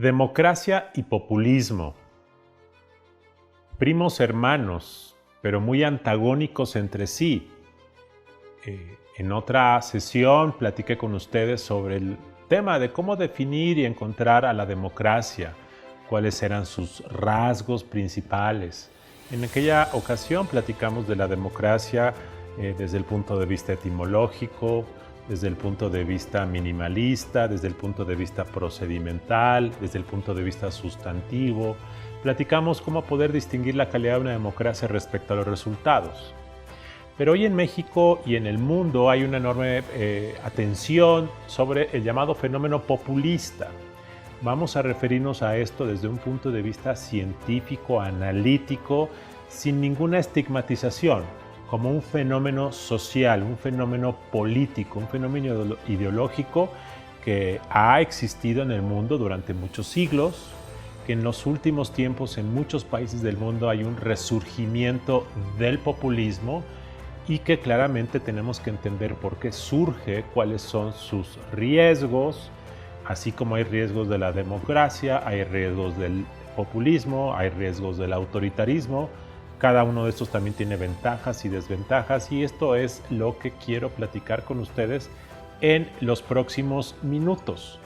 Democracia y populismo. Primos hermanos, pero muy antagónicos entre sí. En otra sesión platiqué con ustedes sobre el tema de cómo definir y encontrar a la democracia, cuáles eran sus rasgos principales. En aquella ocasión platicamos de la democracia desde el punto de vista etimológico, desde el punto de vista minimalista, desde el punto de vista procedimental, desde el punto de vista sustantivo. Platicamos cómo poder distinguir la calidad de una democracia respecto a los resultados. Pero hoy en México y en el mundo hay una enorme atención sobre el llamado fenómeno populista. Vamos a referirnos a esto desde un punto de vista científico, analítico, sin ninguna estigmatización, como un fenómeno social, un fenómeno político, un fenómeno ideológico que ha existido en el mundo durante muchos siglos, que en los últimos tiempos en muchos países del mundo hay un resurgimiento del populismo y que claramente tenemos que entender por qué surge, cuáles son sus riesgos, así como hay riesgos de la democracia, hay riesgos del populismo, hay riesgos del autoritarismo. Cada uno de estos también tiene ventajas y desventajas y esto es lo que quiero platicar con ustedes en los próximos minutos.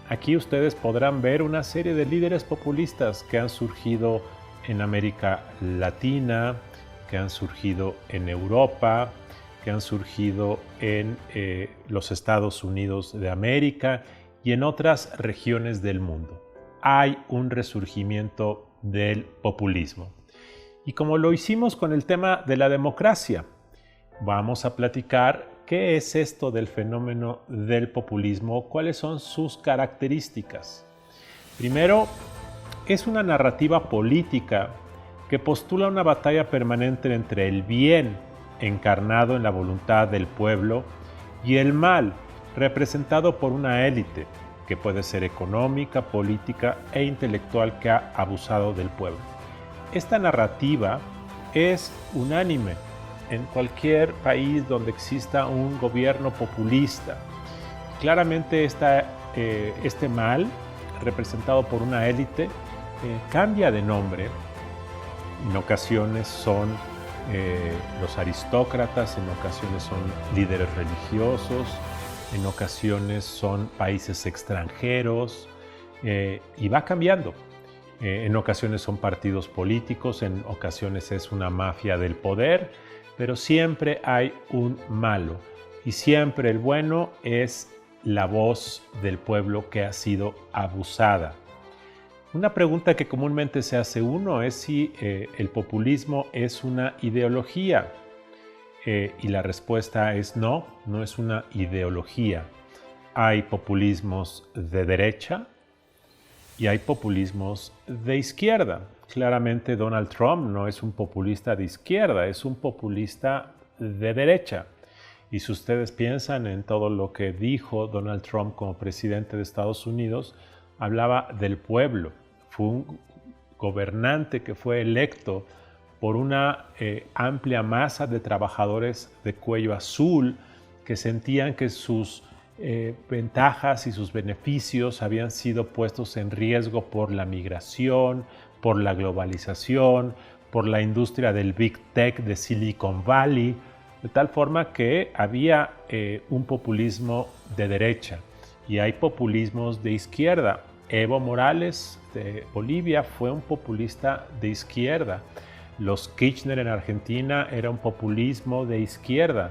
Aquí ustedes podrán ver una serie de líderes populistas que han surgido en América Latina, que han surgido en Europa, que han surgido en los Estados Unidos de América y en otras regiones del mundo. Hay un resurgimiento del populismo. Y como lo hicimos con el tema de la democracia, vamos a platicar qué es esto del fenómeno del populismo, cuáles son sus características. Primero, es una narrativa política que postula una batalla permanente entre el bien, encarnado en la voluntad del pueblo, y el mal, representado por una élite, que puede ser económica, política e intelectual que ha abusado del pueblo. Esta narrativa es unánime en cualquier país donde exista un gobierno populista. Claramente este mal, representado por una élite, cambia de nombre. En ocasiones son los aristócratas, en ocasiones son líderes religiosos, en ocasiones son países extranjeros y va cambiando. En ocasiones son partidos políticos, en ocasiones es una mafia del poder, pero siempre hay un malo y siempre el bueno es la voz del pueblo que ha sido abusada. Una pregunta que comúnmente se hace uno es si el populismo es una ideología y la respuesta es no, no es una ideología. Hay populismos de derecha y hay populismos de izquierda. Claramente Donald Trump no es un populista de izquierda, es un populista de derecha. Y si ustedes piensan en todo lo que dijo Donald Trump como presidente de Estados Unidos, hablaba del pueblo. Fue un gobernante que fue electo por una amplia masa de trabajadores de cuello azul que sentían que sus ventajas y sus beneficios habían sido puestos en riesgo por la migración, por la globalización, por la industria del Big Tech de Silicon Valley, de tal forma que había un populismo de derecha y hay populismos de izquierda. Evo Morales de Bolivia fue un populista de izquierda. Los Kirchner en Argentina era un populismo de izquierda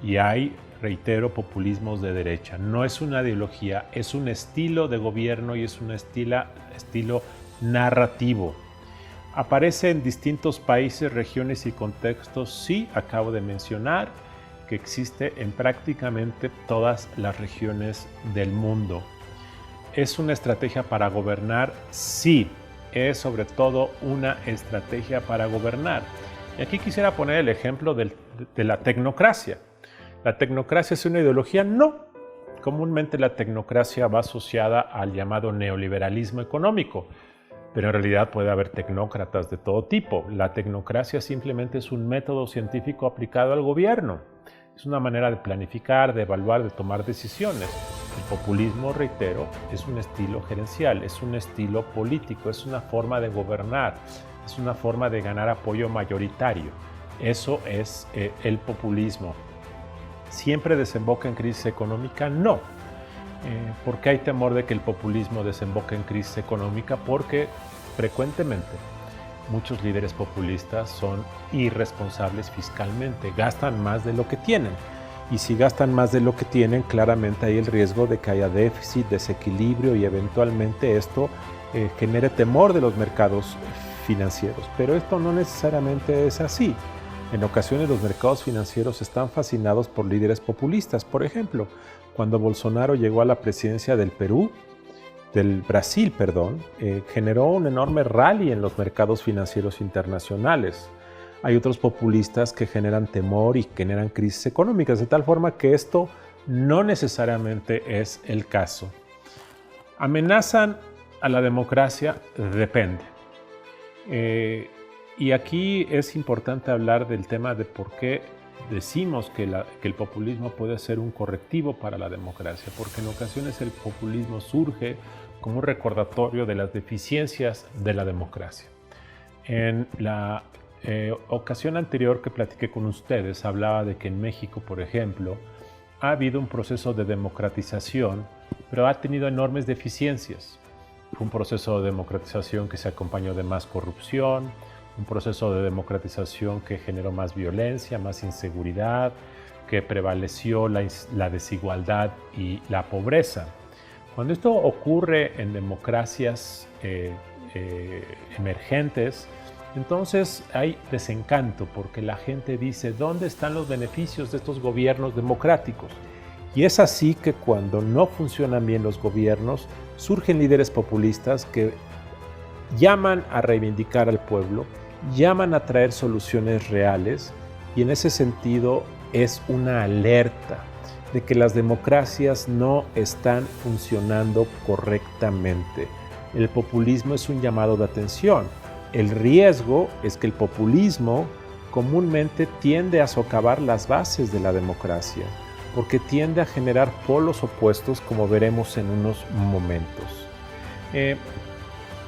y hay, reitero, populismos de derecha. No es una ideología, es un estilo de gobierno y es un estilo narrativo. Aparece en distintos países, regiones y contextos. Sí, acabo de mencionar que existe en prácticamente todas las regiones del mundo. ¿Es una estrategia para gobernar? Sí, es sobre todo una estrategia para gobernar. Y aquí quisiera poner el ejemplo de la tecnocracia. ¿La tecnocracia es una ideología? No. Comúnmente la tecnocracia va asociada al llamado neoliberalismo económico, pero en realidad puede haber tecnócratas de todo tipo. La tecnocracia simplemente es un método científico aplicado al gobierno. Es una manera de planificar, de evaluar, de tomar decisiones. El populismo, reitero, es un estilo gerencial, es un estilo político, es una forma de gobernar, es una forma de ganar apoyo mayoritario. Eso es el populismo. ¿Siempre desemboca en crisis económica? No. ¿Por qué hay temor de que el populismo desemboque en crisis económica? Porque frecuentemente muchos líderes populistas son irresponsables fiscalmente, gastan más de lo que tienen. Y si gastan más de lo que tienen, claramente hay el riesgo de que haya déficit, desequilibrio y eventualmente esto genere temor de los mercados financieros. Pero esto no necesariamente es así. En ocasiones los mercados financieros están fascinados por líderes populistas. Por ejemplo, cuando Bolsonaro llegó a la presidencia del Brasil, generó un enorme rally en los mercados financieros internacionales. Hay otros populistas que generan temor y generan crisis económicas, de tal forma que esto no necesariamente es el caso. ¿Amenazan a la democracia? Depende. Y aquí es importante hablar del tema de por qué decimos que el populismo puede ser un correctivo para la democracia, porque en ocasiones el populismo surge como un recordatorio de las deficiencias de la democracia. En la ocasión anterior que platiqué con ustedes, hablaba de que en México, por ejemplo, ha habido un proceso de democratización, pero ha tenido enormes deficiencias. Fue un proceso de democratización que se acompañó de más corrupción, un proceso de democratización que generó más violencia, más inseguridad, que prevaleció la desigualdad y la pobreza. Cuando esto ocurre en democracias emergentes, entonces hay desencanto porque la gente dice, ¿dónde están los beneficios de estos gobiernos democráticos? Y es así que cuando no funcionan bien los gobiernos, surgen líderes populistas que llaman a reivindicar al pueblo, llaman a traer soluciones reales y en ese sentido es una alerta de que las democracias no están funcionando correctamente. El populismo es un llamado de atención. El riesgo es que el populismo comúnmente tiende a socavar las bases de la democracia, porque tiende a generar polos opuestos, como veremos en unos momentos.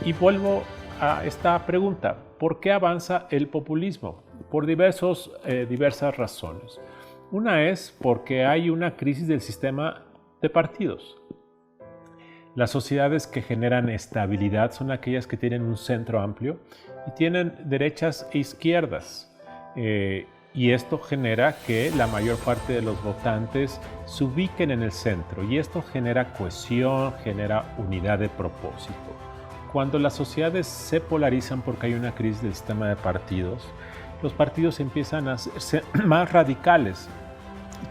Y vuelvo a esta pregunta, ¿por qué avanza el populismo? Por diversas razones. Una es porque hay una crisis del sistema de partidos. Las sociedades que generan estabilidad son aquellas que tienen un centro amplio y tienen derechas e izquierdas. Y esto genera que la mayor parte de los votantes se ubiquen en el centro y esto genera cohesión, genera unidad de propósito. Cuando las sociedades se polarizan porque hay una crisis del sistema de partidos, los partidos empiezan a ser más radicales.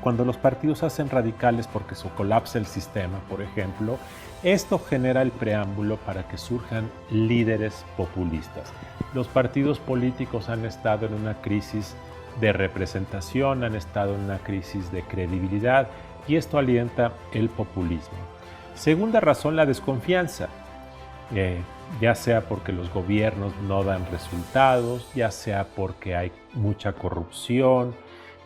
Cuando los partidos se hacen radicales porque se colapsa el sistema, por ejemplo, esto genera el preámbulo para que surjan líderes populistas. Los partidos políticos han estado en una crisis de representación, han estado en una crisis de credibilidad y esto alienta el populismo. Segunda razón, la desconfianza. Ya sea porque los gobiernos no dan resultados, ya sea porque hay mucha corrupción,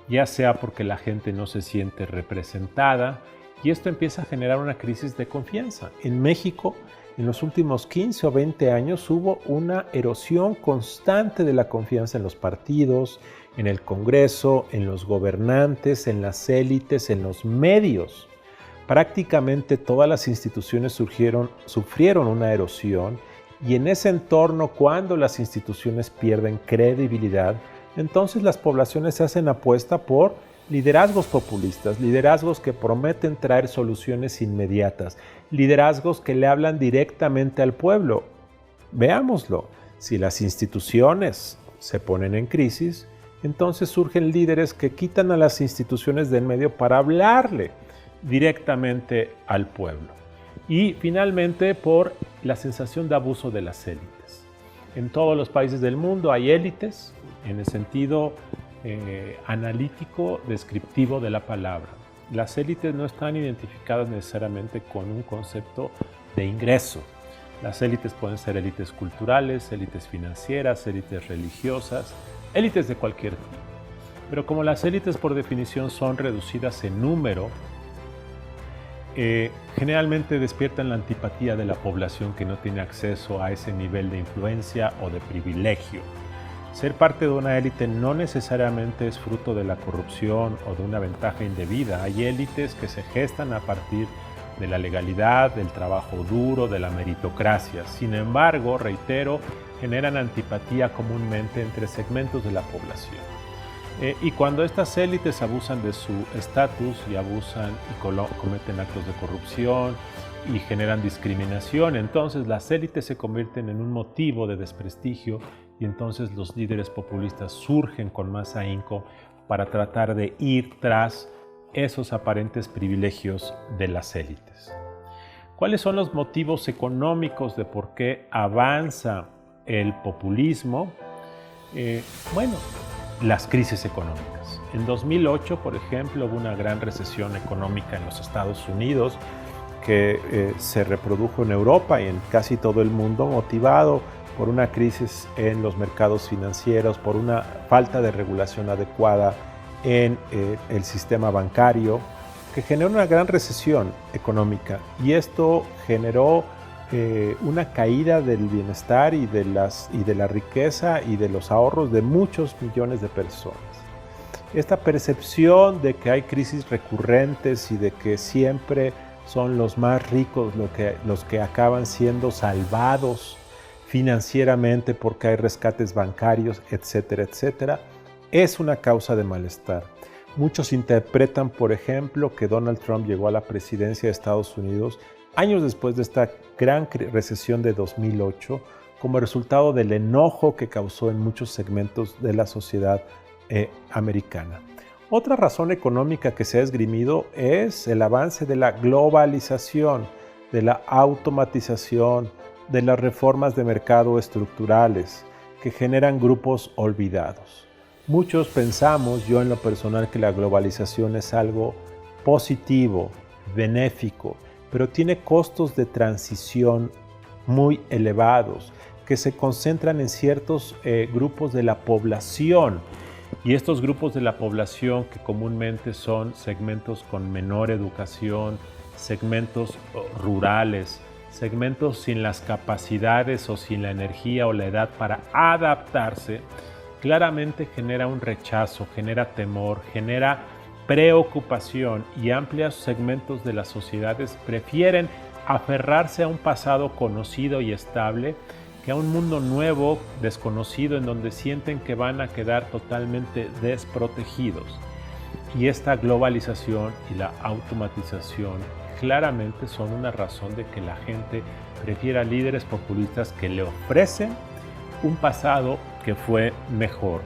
ya sea porque la gente no se siente representada y esto empieza a generar una crisis de confianza. En México, en los últimos 15 o 20 años hubo una erosión constante de la confianza en los partidos, en el Congreso, en los gobernantes, en las élites, en los medios. Prácticamente todas las instituciones sufrieron una erosión y en ese entorno, cuando las instituciones pierden credibilidad, entonces las poblaciones se hacen apuesta por liderazgos populistas, liderazgos que prometen traer soluciones inmediatas, liderazgos que le hablan directamente al pueblo. Veámoslo, si las instituciones se ponen en crisis, entonces surgen líderes que quitan a las instituciones del medio para hablarle directamente al pueblo. Y finalmente por la sensación de abuso de las élites. En todos los países del mundo hay élites en el sentido analítico, descriptivo de la palabra. Las élites no están identificadas necesariamente con un concepto de ingreso. Las élites pueden ser élites culturales, élites financieras, élites religiosas, élites de cualquier tipo. Pero como las élites por definición son reducidas en número, generalmente despiertan la antipatía de la población que no tiene acceso a ese nivel de influencia o de privilegio. Ser parte de una élite no necesariamente es fruto de la corrupción o de una ventaja indebida. Hay élites que se gestan a partir de la legalidad, del trabajo duro, de la meritocracia. Sin embargo, reitero, generan antipatía comúnmente entre segmentos de la población. Y cuando estas élites abusan de su estatus y abusan y cometen actos de corrupción y generan discriminación, entonces las élites se convierten en un motivo de desprestigio y entonces los líderes populistas surgen con más ahínco para tratar de ir tras esos aparentes privilegios de las élites. ¿Cuáles son los motivos económicos de por qué avanza el populismo? Las crisis económicas. En 2008, por ejemplo, hubo una gran recesión económica en los Estados Unidos que se reprodujo en Europa y en casi todo el mundo, motivado por una crisis en los mercados financieros, por una falta de regulación adecuada en el sistema bancario, que generó una gran recesión económica. Y esto generó una caída del bienestar y de la riqueza y de los ahorros de muchos millones de personas. Esta percepción de que hay crisis recurrentes y de que siempre son los más ricos los que acaban siendo salvados financieramente porque hay rescates bancarios, etcétera, etcétera, es una causa de malestar. Muchos interpretan, por ejemplo, que Donald Trump llegó a la presidencia de Estados Unidos años después de esta gran recesión de 2008 como resultado del enojo que causó en muchos segmentos de la sociedad americana. Otra razón económica que se ha esgrimido es el avance de la globalización, de la automatización, de las reformas de mercado estructurales que generan grupos olvidados. Muchos pensamos, yo en lo personal, que la globalización es algo positivo, benéfico, pero tiene costos de transición muy elevados que se concentran en ciertos grupos de la población. Y estos grupos de la población, que comúnmente son segmentos con menor educación, segmentos rurales, segmentos sin las capacidades o sin la energía o la edad para adaptarse, claramente genera un rechazo, genera temor, genera preocupación, y amplios segmentos de las sociedades prefieren aferrarse a un pasado conocido y estable que a un mundo nuevo, desconocido, en donde sienten que van a quedar totalmente desprotegidos. Y esta globalización y la automatización claramente son una razón de que la gente prefiera líderes populistas que le ofrecen un pasado que fue mejor.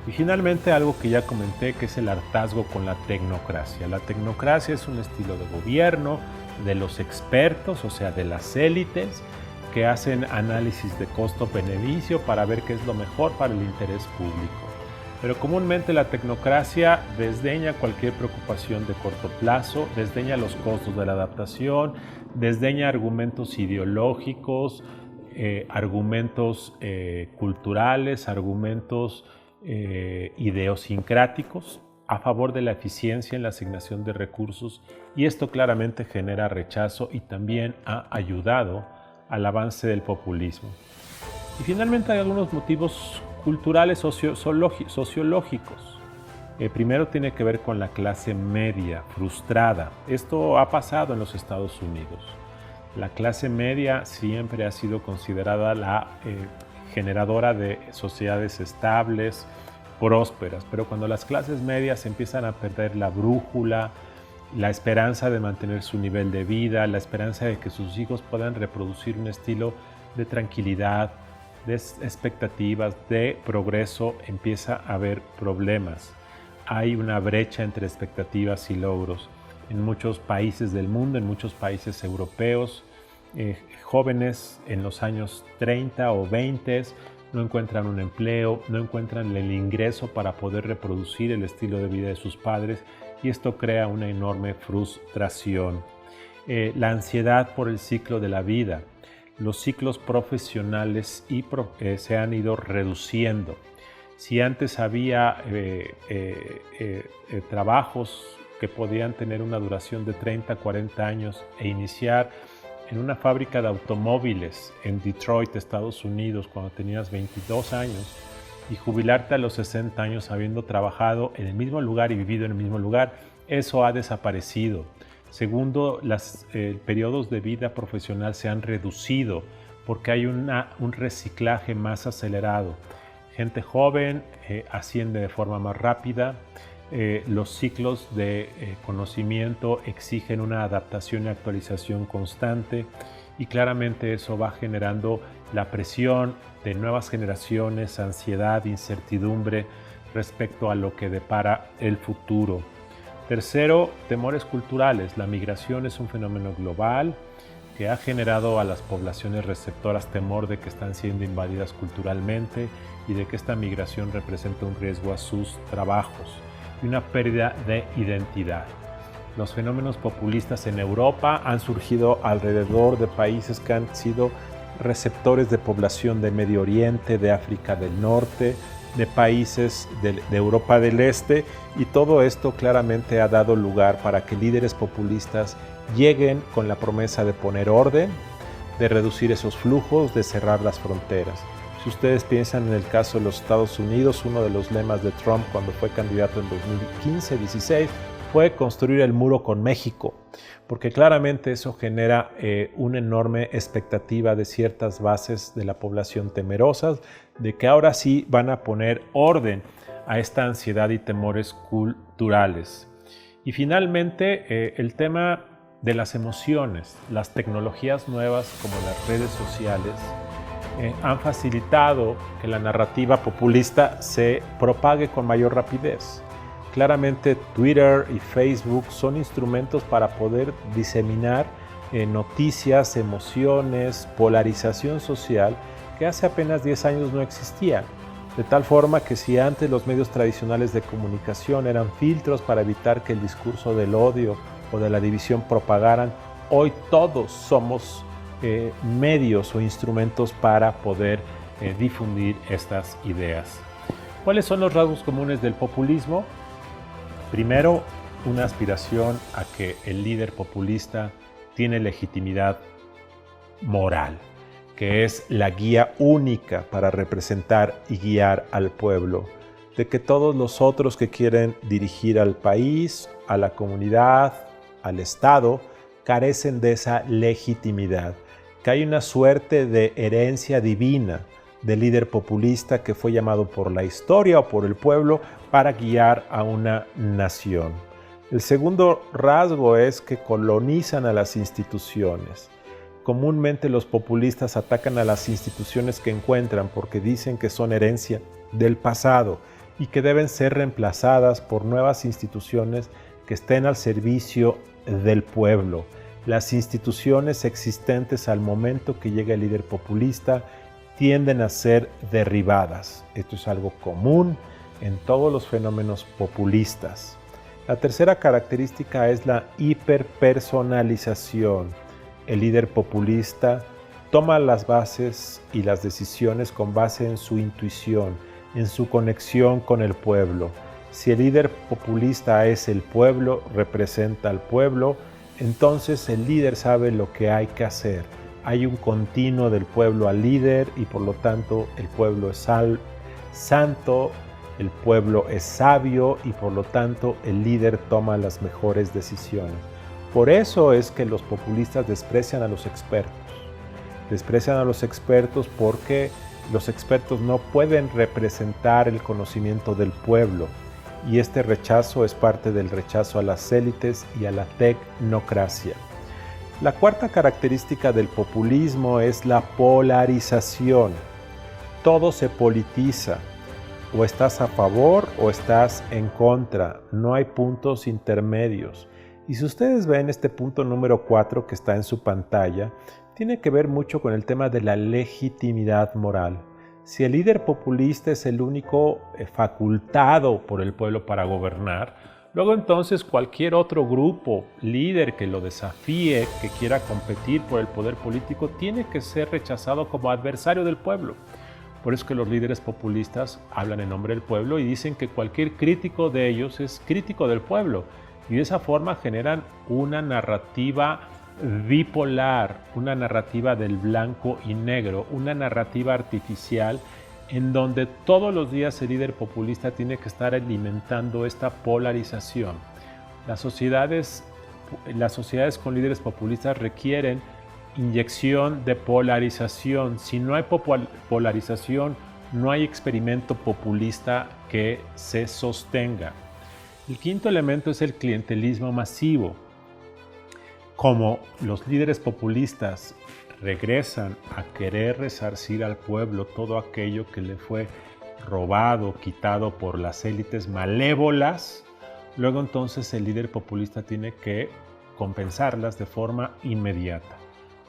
Y finalmente, algo que ya comenté, que es el hartazgo con la tecnocracia. La tecnocracia es un estilo de gobierno de los expertos, o sea, de las élites, que hacen análisis de costo-beneficio para ver qué es lo mejor para el interés público. Pero comúnmente la tecnocracia desdeña cualquier preocupación de corto plazo, desdeña los costos de la adaptación, desdeña argumentos ideológicos, argumentos culturales, argumentos idiosincráticos a favor de la eficiencia en la asignación de recursos, y esto claramente genera rechazo y también ha ayudado al avance del populismo. Y finalmente hay algunos motivos culturales sociológicos. Primero tiene que ver con la clase media frustrada. Esto ha pasado en los Estados Unidos. La clase media siempre ha sido considerada la generadora de sociedades estables, prósperas, pero cuando las clases medias empiezan a perder la brújula, la esperanza de mantener su nivel de vida, la esperanza de que sus hijos puedan reproducir un estilo de tranquilidad, de expectativas, de progreso, empieza a haber problemas. Hay una brecha entre expectativas y logros. En muchos países del mundo, en muchos países europeos, jóvenes en los años 30 o 20 no encuentran un empleo, no encuentran el ingreso para poder reproducir el estilo de vida de sus padres, y esto crea una enorme frustración. La ansiedad por el ciclo de la vida. Los ciclos profesionales se han ido reduciendo. Si antes había trabajos que podían tener una duración de 30, 40 años e iniciar en una fábrica de automóviles en Detroit, Estados Unidos, cuando tenías 22 años, y jubilarte a los 60 años habiendo trabajado en el mismo lugar y vivido en el mismo lugar, eso ha desaparecido. Segundo, los periodos de vida profesional se han reducido porque hay un reciclaje más acelerado. Gente joven asciende de forma más rápida. Los ciclos de conocimiento exigen una adaptación y actualización constante, y claramente eso va generando la presión de nuevas generaciones, ansiedad, incertidumbre respecto a lo que depara el futuro. Tercero, temores culturales. La migración es un fenómeno global que ha generado a las poblaciones receptoras temor de que están siendo invadidas culturalmente y de que esta migración representa un riesgo a sus trabajos y una pérdida de identidad. Los fenómenos populistas en Europa han surgido alrededor de países que han sido receptores de población de Medio Oriente, de África del Norte, de países de Europa del Este, y todo esto claramente ha dado lugar para que líderes populistas lleguen con la promesa de poner orden, de reducir esos flujos, de cerrar las fronteras. Si ustedes piensan en el caso de los Estados Unidos, uno de los lemas de Trump cuando fue candidato en 2015-16 fue construir el muro con México, porque claramente eso genera una enorme expectativa de ciertas bases de la población temerosas de que ahora sí van a poner orden a esta ansiedad y temores culturales. Y finalmente, el tema de las emociones. Las tecnologías nuevas como las redes sociales han facilitado que la narrativa populista se propague con mayor rapidez. Claramente Twitter y Facebook son instrumentos para poder diseminar noticias, emociones, polarización social que hace apenas 10 años no existían. De tal forma que si antes los medios tradicionales de comunicación eran filtros para evitar que el discurso del odio o de la división propagaran, hoy todos somos medios o instrumentos para poder difundir estas ideas. ¿Cuáles son los rasgos comunes del populismo? Primero, una aspiración a que el líder populista tiene legitimidad moral, que es la guía única para representar y guiar al pueblo, de que todos los otros que quieren dirigir al país, a la comunidad, al Estado, carecen de esa legitimidad, que hay una suerte de herencia divina del líder populista que fue llamado por la historia o por el pueblo para guiar a una nación. El segundo rasgo es que colonizan a las instituciones. Comúnmente los populistas atacan a las instituciones que encuentran porque dicen que son herencia del pasado y que deben ser reemplazadas por nuevas instituciones que estén al servicio del pueblo. Las instituciones existentes al momento que llega el líder populista tienden a ser derribadas. Esto es algo común en todos los fenómenos populistas. La tercera característica es la hiperpersonalización. El líder populista toma las bases y las decisiones con base en su intuición, en su conexión con el pueblo. Si el líder populista es el pueblo, representa al pueblo, entonces el líder sabe lo que hay que hacer. Hay un continuo del pueblo al líder y por lo tanto el pueblo es santo, el pueblo es sabio y por lo tanto el líder toma las mejores decisiones. Por eso es que los populistas desprecian a los expertos. Desprecian a los expertos porque los expertos no pueden representar el conocimiento del pueblo. Y este rechazo es parte del rechazo a las élites y a la tecnocracia. La cuarta característica del populismo es la polarización. Todo se politiza. O estás a favor o estás en contra. No hay puntos intermedios. Y si ustedes ven este punto número 4 que está en su pantalla, tiene que ver mucho con el tema de la legitimidad moral. Si el líder populista es el único facultado por el pueblo para gobernar, luego entonces cualquier otro grupo, líder que lo desafíe, que quiera competir por el poder político, tiene que ser rechazado como adversario del pueblo. Por eso que los líderes populistas hablan en nombre del pueblo y dicen que cualquier crítico de ellos es crítico del pueblo. y de esa forma generan una narrativa bipolar, una narrativa del blanco y negro, una narrativa artificial en donde todos los días el líder populista tiene que estar alimentando esta polarización. Las sociedades con líderes populistas requieren inyección de polarización. Si no hay polarización, no hay experimento populista que se sostenga. El quinto elemento es el clientelismo masivo. Como los líderes populistas regresan a querer resarcir al pueblo todo aquello que le fue robado, quitado por las élites malévolas, luego entonces el líder populista tiene que compensarlas de forma inmediata.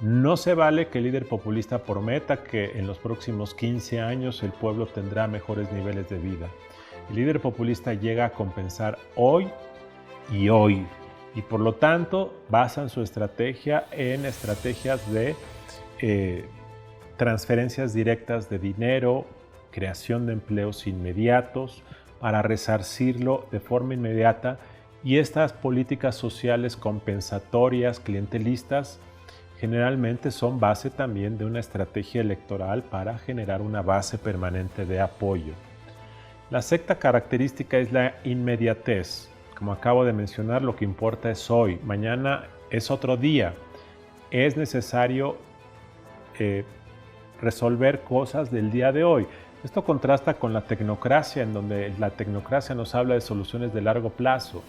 No se vale que el líder populista prometa que en los próximos 15 años el pueblo tendrá mejores niveles de vida. El líder populista llega a compensar hoy y por lo tanto basan su estrategia en estrategias de transferencias directas de dinero, creación de empleos inmediatos para resarcirlo de forma inmediata, y estas políticas sociales compensatorias, clientelistas, generalmente son base también de una estrategia electoral para generar una base permanente de apoyo. La sexta característica es la inmediatez. Como acabo de mencionar, lo que importa es hoy, mañana es otro día. Es necesario resolver cosas del día de hoy. Esto contrasta con la tecnocracia, en donde la tecnocracia nos habla de soluciones de largo plazo,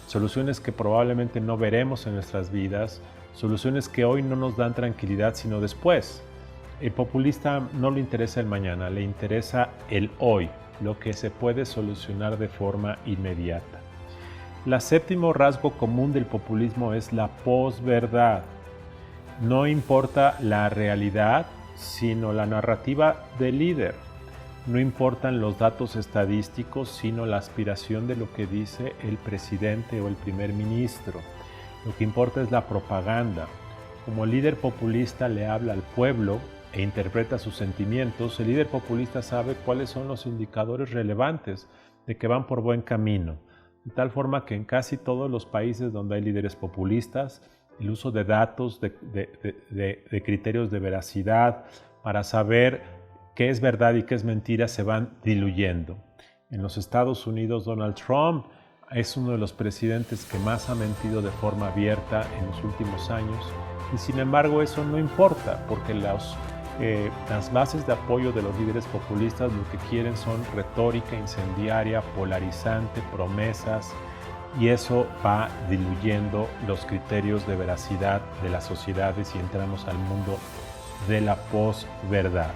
soluciones que probablemente no veremos en nuestras vidas, soluciones que hoy no nos dan tranquilidad, sino después. El populista no le interesa el mañana, le interesa el hoy, lo que se puede solucionar de forma inmediata. El séptimo rasgo común del populismo es la posverdad. No importa la realidad, sino la narrativa del líder. No importan los datos estadísticos, sino la aspiración de lo que dice el presidente o el primer ministro. Lo que importa es la propaganda. Como el líder populista le habla al pueblo e interpreta sus sentimientos, el líder populista sabe cuáles son los indicadores relevantes de que van por buen camino. De tal forma que en casi todos los países donde hay líderes populistas, el uso de datos, de criterios de veracidad para saber qué es verdad y qué es mentira se van diluyendo. En los Estados Unidos, Donald Trump es uno de los presidentes que más ha mentido de forma abierta en los últimos años, y sin embargo eso no importa, porque las bases de apoyo de los líderes populistas lo que quieren son retórica incendiaria, polarizante, promesas, y eso va diluyendo los criterios de veracidad de las sociedades y entramos al mundo de la posverdad.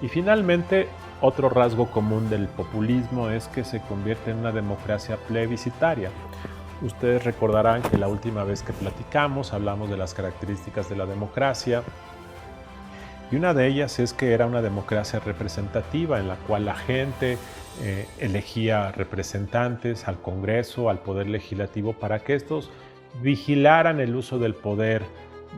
Y finalmente, otro rasgo común del populismo es que se convierte en una democracia plebiscitaria. Ustedes recordarán que la última vez que platicamos hablamos de las características de la democracia, y una de ellas es que era una democracia representativa en la cual la gente elegía representantes al Congreso, al Poder Legislativo, para que estos vigilaran el uso del poder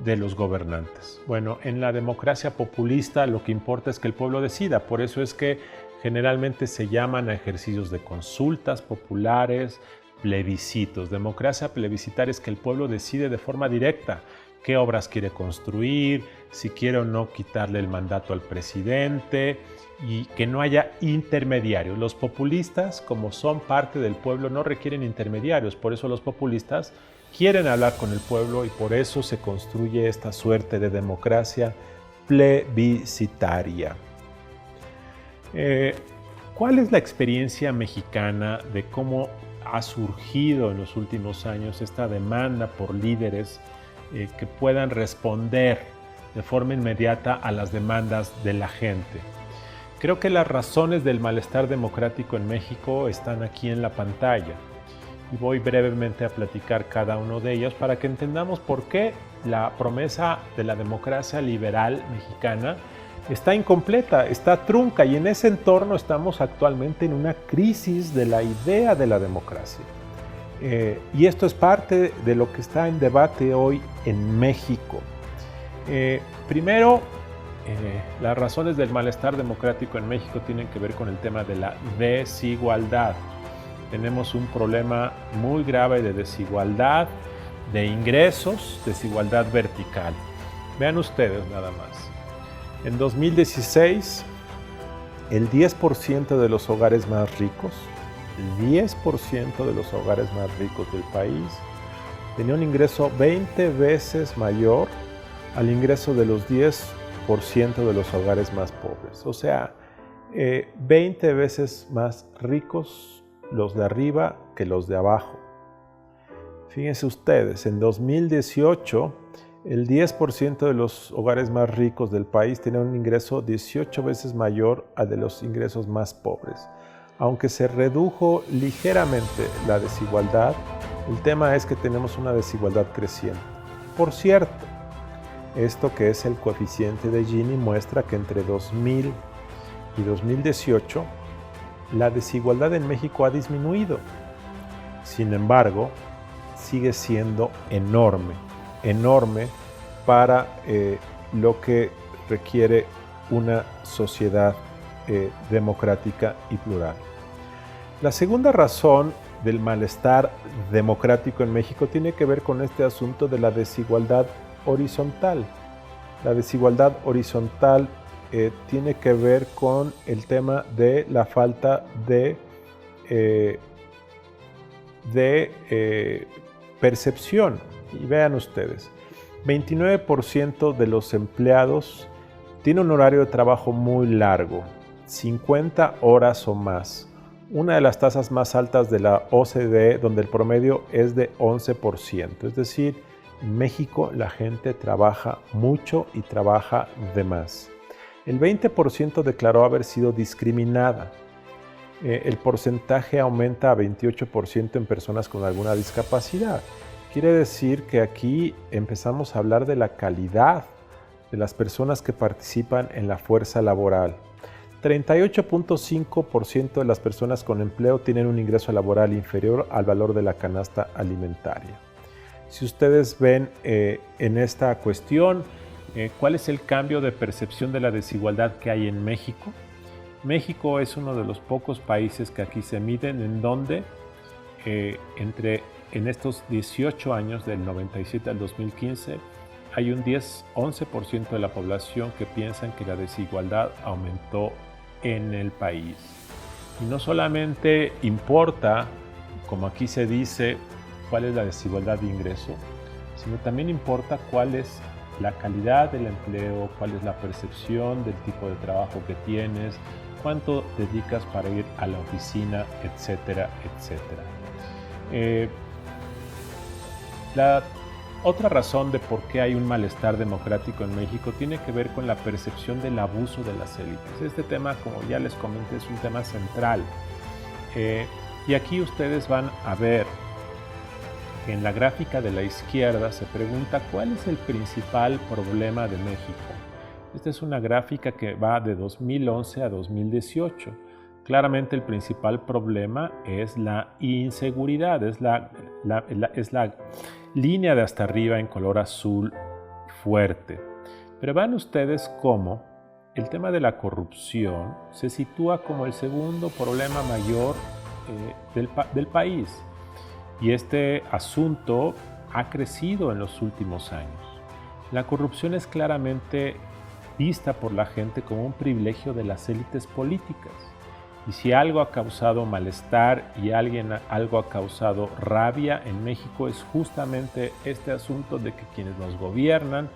de los gobernantes. Bueno, en la democracia populista lo que importa es que el pueblo decida, por eso es que generalmente se llaman a ejercicios de consultas populares, plebiscitos. Democracia plebiscitaria es que el pueblo decide de forma directa qué obras quiere construir, si quiere o no quitarle el mandato al presidente, y que no haya intermediarios. Los populistas, como son parte del pueblo, no requieren intermediarios, por eso los populistas quieren hablar con el pueblo y por eso se construye esta suerte de democracia plebiscitaria. ¿Cuál es la experiencia mexicana de cómo ha surgido en los últimos años esta demanda por líderes que puedan responder de forma inmediata a las demandas de la gente? Creo que las razones del malestar democrático en México están aquí en la pantalla y voy brevemente a platicar cada uno de ellos para que entendamos por qué la promesa de la democracia liberal mexicana está incompleta, está trunca, y en ese entorno estamos actualmente en una crisis de la idea de la democracia. Y esto es parte de lo que está en debate hoy en México. Primero, las razones del malestar democrático en México tienen que ver con el tema de la desigualdad. tenemos un problema muy grave de desigualdad, de ingresos, desigualdad vertical. Vean ustedes nada más. En 2016, el 10% de los hogares más ricos, el 10% de los hogares más ricos del país, tenía un ingreso 20 veces mayor al ingreso de los 10% de los hogares más pobres. O sea, 20 veces más ricos los de arriba que los de abajo. Fíjense ustedes, en 2018, el 10% de los hogares más ricos del país tenía un ingreso 18 veces mayor al de los ingresos más pobres. Aunque se redujo ligeramente la desigualdad, el tema es que tenemos una desigualdad creciente. Por cierto, esto que es el coeficiente de Gini muestra que entre 2000 y 2018 la desigualdad en México ha disminuido. Sin embargo, sigue siendo enorme para lo que requiere una sociedad democrática y plural. La segunda razón del malestar democrático en México tiene que ver con este asunto de la desigualdad horizontal. La desigualdad horizontal tiene que ver con el tema de la falta de percepción. Y vean ustedes, 29% de los empleados tiene un horario de trabajo muy largo, 50 horas o más. Una de las tasas más altas de la OCDE, donde el promedio es de 11%. Es decir, en México la gente trabaja mucho y trabaja de más. El 20% declaró haber sido discriminada. El porcentaje aumenta a 28% en personas con alguna discapacidad. Quiere decir que aquí empezamos a hablar de la calidad de las personas que participan en la fuerza laboral. 38.5% de las personas con empleo tienen un ingreso laboral inferior al valor de la canasta alimentaria. Si ustedes ven en esta cuestión, ¿cuál es el cambio de percepción de la desigualdad que hay en México? México es uno de los pocos países que aquí se miden en donde en estos 18 años, del 97 al 2015, hay un 11% de la población que piensan que la desigualdad aumentó en el país. Y no solamente importa, como aquí se dice, cuál es la desigualdad de ingreso, sino también importa cuál es la calidad del empleo, cuál es la percepción del tipo de trabajo que tienes, cuánto dedicas para ir a la oficina, etcétera, etcétera. La otra razón de por qué hay un malestar democrático en México tiene que ver con la percepción del abuso de las élites. Este tema, como ya les comenté, es un tema central. Y aquí ustedes van a ver que en la gráfica de la izquierda se pregunta cuál es el principal problema de México. Esta es una gráfica que va de 2011 a 2018. Claramente el principal problema es la inseguridad, es la línea de hasta arriba en color azul fuerte. Pero vean ustedes cómo el tema de la corrupción se sitúa como el segundo problema mayor del país. Y este asunto ha crecido en los últimos años. La corrupción es claramente vista por la gente como un privilegio de las élites políticas. Y si algo ha causado malestar y algo ha causado rabia en México es justamente este asunto de que quienes nos gobiernan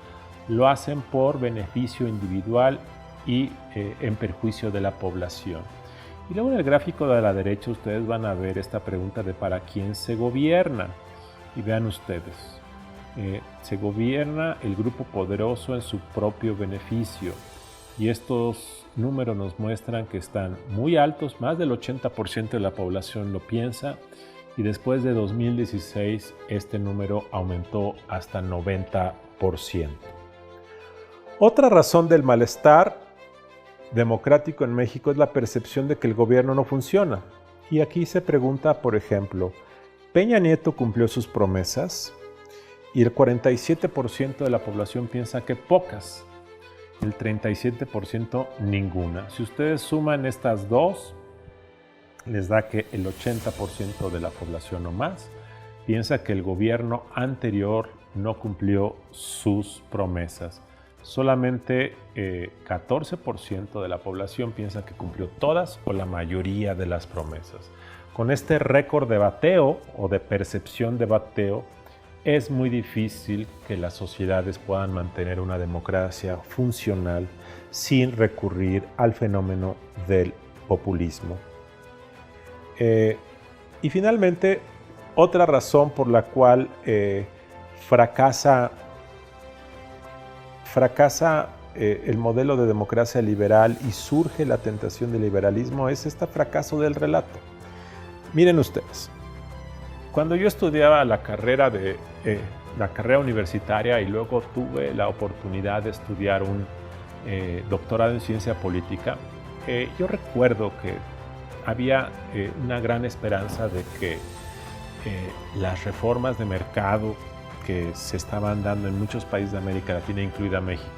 lo hacen por beneficio individual y en perjuicio de la población. Y luego en el gráfico de la derecha ustedes van a ver esta pregunta de para quién se gobierna. Y vean ustedes, se gobierna el grupo poderoso en su propio beneficio. Y estos números nos muestran que están muy altos, más del 80% de la población lo piensa, y después de 2016 este número aumentó hasta 90%. Otra razón del malestar democrático en México es la percepción de que el gobierno no funciona. Y aquí se pregunta, por ejemplo, ¿Peña Nieto cumplió sus promesas? Y el 47% de la población piensa que pocas. El 37% ninguna. Si ustedes suman estas dos, les da que el 80% de la población o más piensa que el gobierno anterior no cumplió sus promesas. Solamente 14% de la población piensa que cumplió todas o la mayoría de las promesas. Con este récord de bateo o de percepción de bateo, es muy difícil que las sociedades puedan mantener una democracia funcional sin recurrir al fenómeno del populismo. Y finalmente, otra razón por la cual fracasa el modelo de democracia liberal y surge la tentación del liberalismo es este fracaso del relato. Miren ustedes, cuando yo estudiaba la carrera universitaria y luego tuve la oportunidad de estudiar un doctorado en ciencia política, yo recuerdo que había una gran esperanza de que las reformas de mercado que se estaban dando en muchos países de América Latina, incluida México,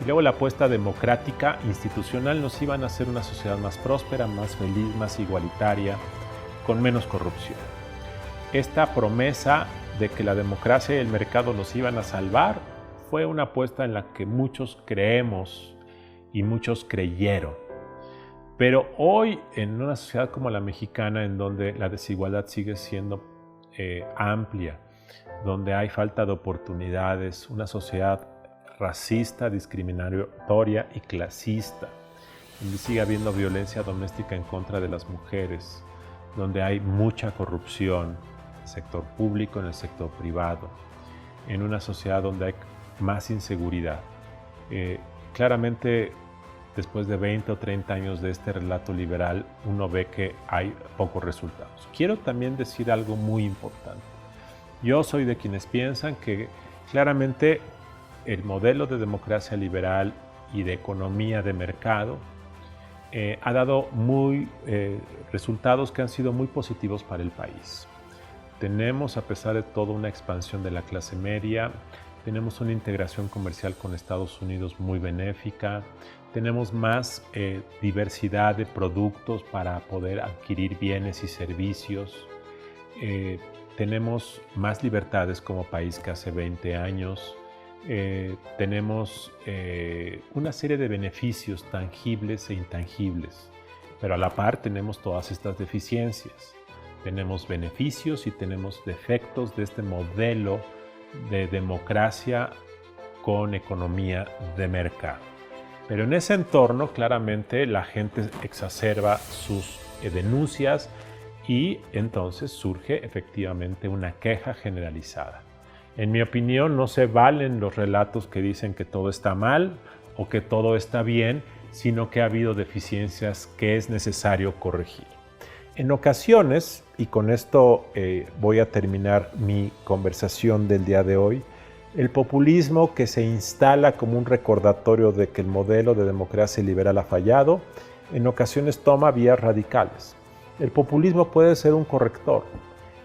y luego la apuesta democrática institucional nos iban a hacer una sociedad más próspera, más feliz, más igualitaria, con menos corrupción. Esta promesa de que la democracia y el mercado nos iban a salvar fue una apuesta en la que muchos creemos y muchos creyeron. Pero hoy, en una sociedad como la mexicana, en donde la desigualdad sigue siendo amplia, donde hay falta de oportunidades, una sociedad racista, discriminatoria y clasista, donde sigue habiendo violencia doméstica en contra de las mujeres, donde hay mucha corrupción en el sector público, en el sector privado, en una sociedad donde hay más inseguridad. Claramente, después de 20 o 30 años de este relato liberal, uno ve que hay pocos resultados. Quiero también decir algo muy importante. Yo soy de quienes piensan que claramente el modelo de democracia liberal y de economía de mercado ha dado resultados que han sido muy positivos para el país. Tenemos, a pesar de todo, una expansión de la clase media, tenemos una integración comercial con Estados Unidos muy benéfica, tenemos más diversidad de productos para poder adquirir bienes y servicios, tenemos más libertades como país que hace 20 años, tenemos una serie de beneficios tangibles e intangibles, pero a la par tenemos todas estas deficiencias. Tenemos beneficios y tenemos defectos de este modelo de democracia con economía de mercado. Pero en ese entorno, claramente, la gente exacerba sus denuncias y entonces surge efectivamente una queja generalizada. En mi opinión, no se valen los relatos que dicen que todo está mal o que todo está bien, sino que ha habido deficiencias que es necesario corregir. En ocasiones, y con esto voy a terminar mi conversación del día de hoy, el populismo que se instala como un recordatorio de que el modelo de democracia liberal ha fallado, en ocasiones toma vías radicales. El populismo puede ser un corrector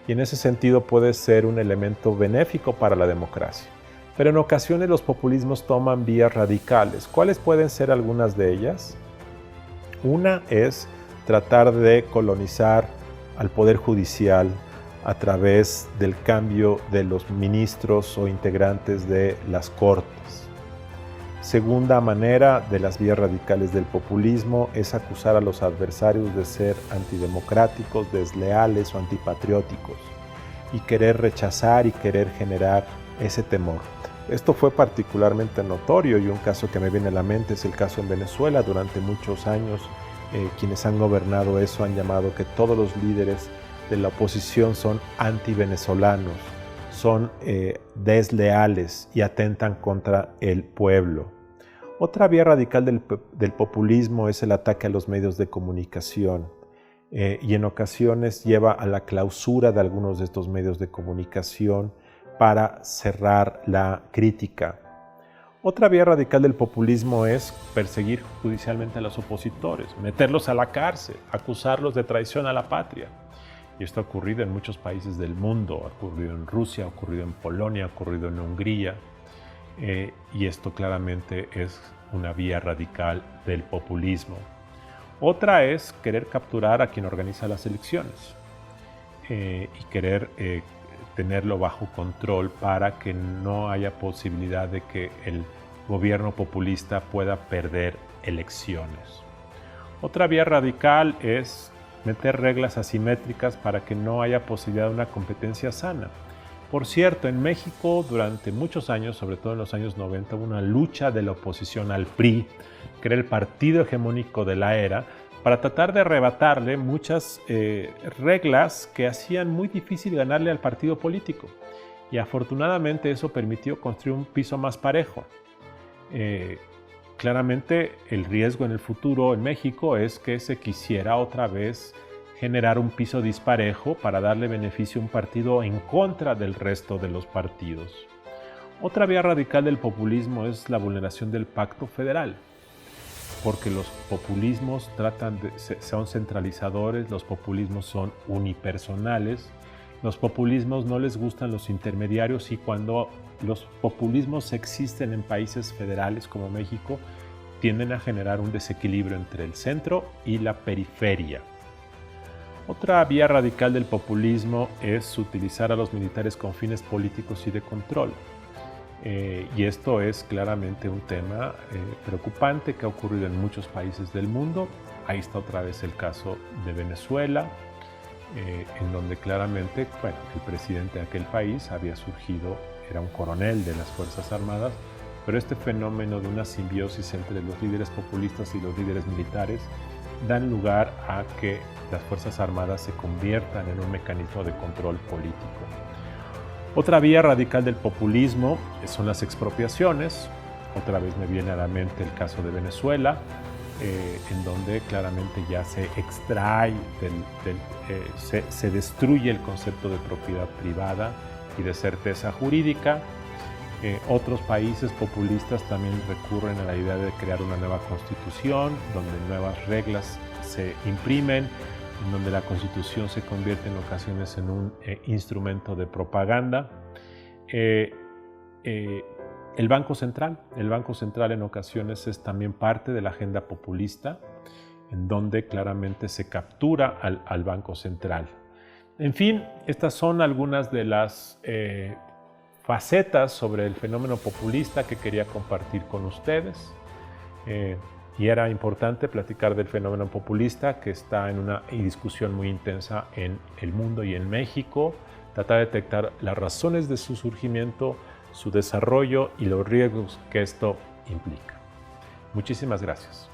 y en ese sentido puede ser un elemento benéfico para la democracia. Pero en ocasiones los populismos toman vías radicales. ¿Cuáles pueden ser algunas de ellas? Una es tratar de colonizar al Poder Judicial a través del cambio de los ministros o integrantes de las Cortes. Segunda manera de las vías radicales del populismo es acusar a los adversarios de ser antidemocráticos, desleales o antipatrióticos y querer rechazar y querer generar ese temor. Esto fue particularmente notorio y un caso que me viene a la mente es el caso en Venezuela. Durante muchos años quienes han gobernado eso han llamado que todos los líderes de la oposición son antivenezolanos, son desleales y atentan contra el pueblo. Otra vía radical del populismo es el ataque a los medios de comunicación y en ocasiones lleva a la clausura de algunos de estos medios de comunicación para cerrar la crítica. Otra vía radical del populismo es perseguir judicialmente a los opositores, meterlos a la cárcel, acusarlos de traición a la patria. Y esto ha ocurrido en muchos países del mundo, ha ocurrido en Rusia, ha ocurrido en Polonia, ha ocurrido en Hungría, y esto claramente es una vía radical del populismo. Otra es querer capturar a quien organiza las elecciones y querer tenerlo bajo control para que no haya posibilidad de que el gobierno populista pueda perder elecciones. Otra vía radical es meter reglas asimétricas para que no haya posibilidad de una competencia sana. Por cierto, en México durante muchos años, sobre todo en los años 90, hubo una lucha de la oposición al PRI, que era el partido hegemónico de la era, para tratar de arrebatarle muchas reglas que hacían muy difícil ganarle al partido político. Y afortunadamente eso permitió construir un piso más parejo. Claramente el riesgo en el futuro en México es que se quisiera otra vez generar un piso disparejo para darle beneficio a un partido en contra del resto de los partidos. Otra vía radical del populismo es la vulneración del pacto federal, porque los populismos son centralizadores, los populismos son unipersonales, los populismos no les gustan los intermediarios y cuando los populismos existen en países federales como México, tienden a generar un desequilibrio entre el centro y la periferia. Otra vía radical del populismo es utilizar a los militares con fines políticos y de control. Y esto es claramente un tema preocupante que ha ocurrido en muchos países del mundo. Ahí está otra vez el caso de Venezuela, en donde claramente, el presidente de aquel país había surgido, era un coronel de las Fuerzas Armadas, pero este fenómeno de una simbiosis entre los líderes populistas y los líderes militares dan lugar a que las Fuerzas Armadas se conviertan en un mecanismo de control político. Otra vía radical del populismo son las expropiaciones. Otra vez me viene a la mente el caso de Venezuela, en donde claramente ya se extrae, se destruye el concepto de propiedad privada y de certeza jurídica. Otros países populistas también recurren a la idea de crear una nueva constitución, donde nuevas reglas se imprimen, en donde la constitución se convierte en ocasiones en un instrumento de propaganda. El Banco Central en ocasiones es también parte de la agenda populista, en donde claramente se captura al Banco Central. En fin, estas son algunas de las facetas sobre el fenómeno populista que quería compartir con ustedes. Y era importante platicar del fenómeno populista que está en una discusión muy intensa en el mundo y en México, tratar de detectar las razones de su surgimiento, su desarrollo y los riesgos que esto implica. Muchísimas gracias.